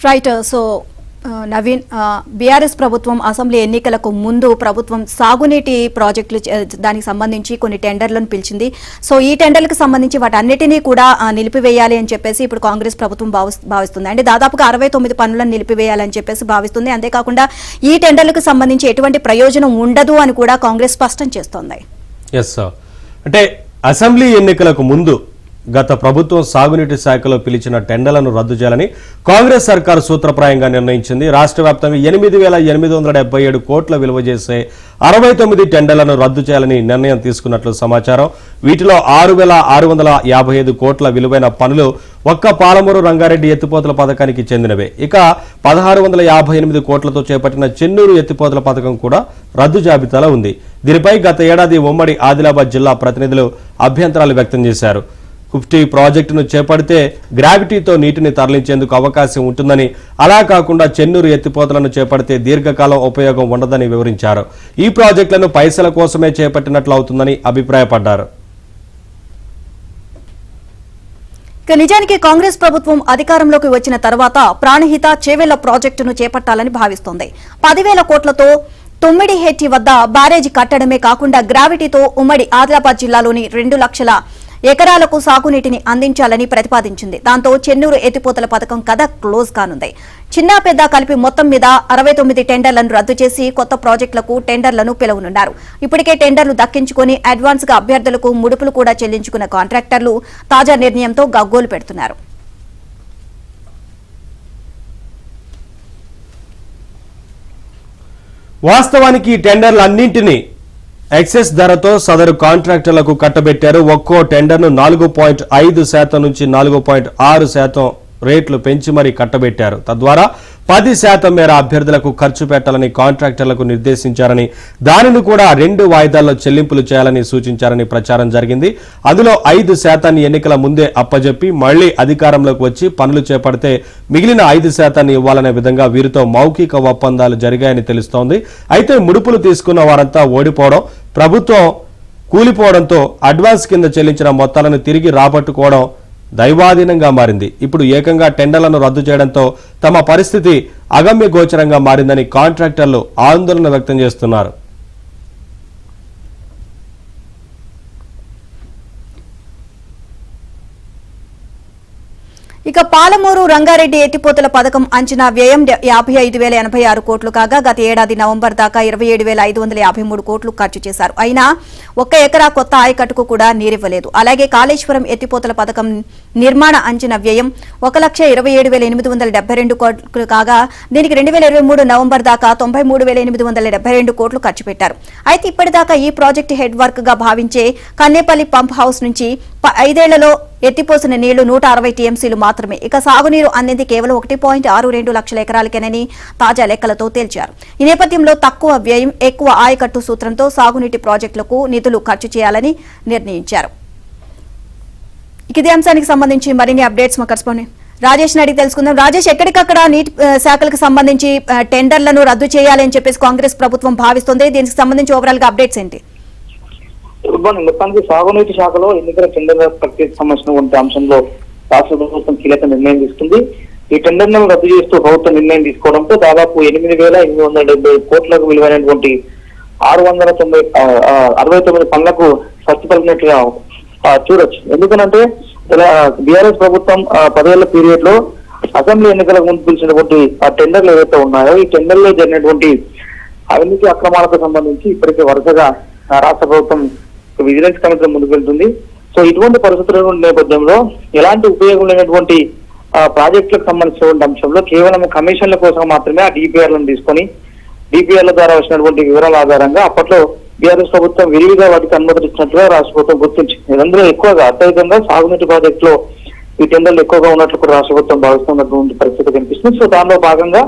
Right. So Naveen, BRS ప్రభుత్వం assembly ఎన్నికలకు ముందు ప్రభుత్వం సాగునీటి ప్రాజెక్టులు దానికి సంబంధించి కొన్ని టెండర్లను పిలిచింది. సో ఈ టెండర్లకు సంబంధించి వాటన్నిటినీ కూడా నిలిపివేయాలి అని చెప్పేసి ఇప్పుడు కాంగ్రెస్ ప్రభుత్వం భావిస్తుంది. అంటే దాదాపుగా 69 పనులను నిలిపివేయాలని చెప్పేసి భావిస్తుంది. అంతేకాకుండా ఈ టెండర్లకు సంబంధించి ఎటువంటి ప్రయోజనం ఉండదు అని కూడా కాంగ్రెస్ స్పష్టం చేస్తోంది. అంటే అసెంబ్లీ ఎన్నికలకు ముందు గత ప్రభుత్వం సాగునీటి శాఖలో పిలిచిన టెండర్లను రద్దు చేయాలని కాంగ్రెస్ సర్కారు సూత్రప్రాయంగా నిర్ణయించింది. రాష్ట్ర వ్యాప్తంగా 8,877 కోట్ల విలువ చేసే 69 టెండర్లను రద్దు చేయాలని నిర్ణయం తీసుకున్నట్లు సమాచారం. వీటిలో 6,655 కోట్ల విలువైన పనులు ఒక్క పాలమూరు రంగారెడ్డి ఎత్తిపోతల పథకానికి చెందినవే. ఇక 1,658 కోట్లతో చేపట్టిన చెన్నూరు ఎత్తిపోతల పథకం కూడా రద్దు జాబితాలో ఉంది. దీనిపై గత ఏడాది ఉమ్మడి ఆదిలాబాద్ జిల్లా ప్రతినిధులు అభ్యంతరాలు వ్యక్తం చేశారు. కుఫ్టీ ప్రాజెక్టును చేపడితే గ్రావిటీతో నీటిని తరలించేందుకు అవకాశం ఉంటుందని, అలా కాకుండా చెన్నూరు ఎత్తిపోతలను చేపడితే దీర్ఘకాలం ఉపయోగం ఉండదని వివరించారు. ఈ ప్రాజెక్టులను పైసల కోసమే చేపట్టినట్లు అవుతుందని అభిప్రాయపడ్డారు. నిజానికి కాంగ్రెస్ ప్రభుత్వం అధికారంలోకి వచ్చిన తర్వాత ప్రాణహిత చేవెళ్ల ప్రాజెక్టును చేపట్టాలని భావిస్తోంది. 10,000 కోట్లతో తొమ్మిడిహెట్టి వద్ద బ్యారేజీ కట్టడమే కాకుండా గ్రావిటీతో ఉమ్మడి ఆదిలాబాద్ జిల్లాలోని 2 లక్షల ఎకరాలకు సాగునీటిని అందించాలని ప్రతిపాదించింది. దాంతో చెన్నూరు ఎత్తిపోతల పథకం కథ క్లోజ్ కానుంది. చిన్నా పెద్ద కలిపి మొత్తం మీద 69 టెండర్లను రద్దు చేసి కొత్త ప్రాజెక్టులకు టెండర్లను పిలువనున్నారు. ఇప్పటికే టెండర్లు దక్కించుకుని అడ్వాన్స్ గా అభ్యర్థులకు ముడుపులు కూడా చెల్లించుకున్న కాంట్రాక్టర్లు తాజా నిర్ణయంతో గగ్గోలు పెడుతున్నారు. వాస్తవానికి ఈ టెండర్లన్నింటినీ ఎక్సెస్ ధరతో సదరు కాంట్రాక్టర్లకు కట్టబెట్టారు. ఒక్కో టెండర్ను 4.5% నుంచి 4.6% రేట్లు పెంచి మరీ కట్టబెట్టారు. తద్వారా 10% మేర అభ్యర్థులకు ఖర్చు పెట్టాలని కాంట్రాక్టర్లకు నిర్దేశించారని, దానిని కూడా 2 వాయిదాల్లో చెల్లింపులు చేయాలని సూచించారని ప్రచారం జరిగింది. అందులో 5% ఎన్నికల ముందే అప్పజెప్పి మళ్లీ అధికారంలోకి వచ్చి పనులు చేపడితే మిగిలిన 5% ఇవ్వాలనే విధంగా వీరితో మౌఖిక ఒప్పందాలు జరిగాయని తెలుస్తోంది. అయితే ముడుపులు తీసుకున్న వారంతా ఓడిపోవడం, ప్రభుత్వం కూలిపోవడంతో అడ్వాన్స్ కింద చెల్లించిన మొత్తాలను తిరిగి రాబట్టుకోవడం దైవాధీనంగా మారింది. ఇప్పుడు ఏకంగా టెండర్లను రద్దు చేయడంతో తమ పరిస్థితి అగమ్య గోచరంగా మారిందని కాంట్రాక్టర్లు ఆందోళన వ్యక్తం చేస్తున్నారు. ఇక పాలమూరు రంగారెడ్డి ఎత్తిపోతల పథకం అంచనా వ్యయం 55,086 కోట్లు కాగా గత ఏడాది నవంబర్ దాకా 27,553 కోట్లు ఖర్చు చేశారు. అయినా 1 ఎకరా కొత్త ఆయకట్టుకు కూడా నీరివ్వలేదు. అలాగే కాళేశ్వరం ఎత్తిపోతల పథకం నిర్మాణ అంచనా వ్యయం 1,27,872 కోట్లు కాగా దీనికి 2023 నవంబర్ దాకా 93,872 కోట్లు ఖర్చు పెట్టారు. అయితే ఇప్పటిదాకా ఈ ప్రాజెక్టు హెడ్ వర్క్ గా భావించే కన్నేపల్లి పంప్ హౌస్ నుంచి 5 ఏళ్లలో ఎత్తిపోసిన నీళ్లు 160 టీఎంసీలు మాత్రమే. ఇక సాగునీరు అందింది కేవలం 1.62 లక్షల ఎకరాలకేనని తాజా లెక్కలతో తేల్చారు. ఈ నేపథ్యంలో తక్కువ వ్యయం ఎక్కువ ఆయకట్టు సూత్రంతో సాగునీటి ప్రాజెక్టులకు నిధులు ఖర్చు చేయాలని నిర్ణయించారు. ఇదే అంశానికి సంబంధించి మరిన్ని అప్డేట్స్ మా కరెస్పాండెంట్ రాజేష్ అడిగి తెలుసుకుందాం. రాజేష్, ఎక్కడికక్కడ నీటి శాఖలకు సంబంధించి టెండర్లను రద్దు చేయాలని చెప్పేసి కాంగ్రెస్ ప్రభుత్వం భావిస్తుంది. దీనికి సంబంధించి ఓవరాల్ గా అప్డేట్స్ ఏంటి? మొత్తానికి సాగునీటి శాఖలో ఎన్నికల టెండర్ల ప్రక్రియకు సంబంధించినటువంటి అంశంలో రాష్ట్ర ప్రభుత్వం కీలక నిర్ణయం తీసుకుంది. ఈ టెండర్లను రద్దు చేస్తూ ప్రభుత్వం నిర్ణయం తీసుకోవడంతో దాదాపు 8,870 కోట్లకు విలువైనటువంటి 669 పనులకు స్వచ్ఛ పలికినట్లుగా చూడొచ్చు. ఎందుకంటే బీఆర్ఎస్ ప్రభుత్వం 10 ఏళ్ల పీరియడ్ లో అసెంబ్లీ ఎన్నికలకు ముందు పిలిచినటువంటి ఆ టెండర్లు ఏవైతే ఉన్నాయో ఈ టెండర్లో జరిగినటువంటి అవినీతి అక్రమాలకు సంబంధించి ఇప్పటికే వరుసగా రాష్ట్ర ప్రభుత్వం విజిలెన్స్ కమిటీ ముందుకు వెళ్తుంది. సో ఇటువంటి పరిస్థితుల నేపథ్యంలో ఎలాంటి ఉపయోగం లేనటువంటి ప్రాజెక్టులకు సంబంధించినటువంటి అంశంలో కేవలం కమిషన్ల కోసం మాత్రమే ఆ డిపిఆర్లను తీసుకొని డిపిఆర్ల ద్వారా వచ్చినటువంటి వివరాల ఆధారంగా అప్పట్లో బీఆర్ఎస్ ప్రభుత్వం విరివిగా వాటికి అనుమతులు ఇచ్చినట్లుగా రాష్ట్ర ప్రభుత్వం గుర్తించింది. అందులో ఎక్కువగా అత్యధికంగా సాగునీటి ప్రాజెక్టులో ఈ టెండర్లు ఎక్కువగా ఉన్నట్లు కూడా రాష్ట్ర ప్రభుత్వం భావిస్తున్నటువంటి పరిస్థితి కనిపిస్తుంది. సో దానిలో భాగంగా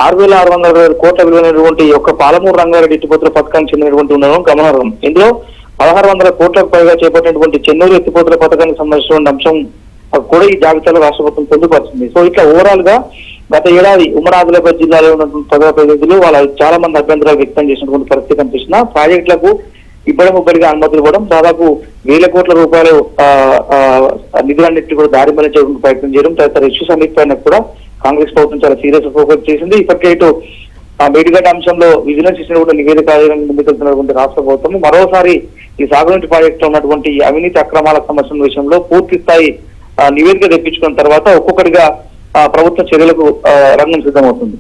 6,660 కోట్ల విలువైనటువంటి యొక్క పాలమూరు రంగారెడ్డి ఎత్తిపోతల పథకానికి చెందినటువంటి ఉండడం గమనార్హం. ఇందులో 1,600 కోట్లకు పైగా చేపట్టినటువంటి చెన్నూరు ఎత్తిపోతల పథకానికి సంబంధించినటువంటి అంశం కూడా ఈ జాబితాలో రాష్ట్ర ప్రభుత్వం పొందుపరిచింది. సో ఇట్లా ఓవరాల్ గా గత ఏడాది ఉమ్మడి ఆదిలాబాద్ జిల్లాలో ఉన్నటువంటి ప్రజాప్రతినిధులు వాళ్ళ చాలా మంది అభ్యంతరాలు వ్యక్తం చేసినటువంటి పరిస్థితి కనిపిస్తున్నా ప్రాజెక్టులకు ఇబ్బడిగా అనుమతులు ఇవ్వడం, దాదాపు 1000 కోట్ల రూపాయలు నిధులన్నింటినీ కూడా దారి మళ్లించేందుకు ప్రయత్నం చేయడం, తదితర ఇష్యూస్ అన్నిటిపైన కూడా కాంగ్రెస్ ప్రభుత్వం చాలా సీరియస్ ఫోకస్ చేసింది. ఇప్పటికే ఇటు మేడిగడ్డ అంశంలో విజిలెన్స్ ఇచ్చిన కూడా నివేదిక ముందుకెళ్తున్నటువంటి రాష్ట్ర ప్రభుత్వం మరోసారి ఈ సాగునీటి ప్రాజెక్టులో ఉన్నటువంటి అవినీతి అక్రమాల సమస్యల విషయంలో పూర్తి స్థాయి నివేదిక తెప్పించుకున్న తర్వాత ఒక్కొక్కటిగా ప్రభుత్వ చర్యలకు రంగం సిద్ధమవుతుంది.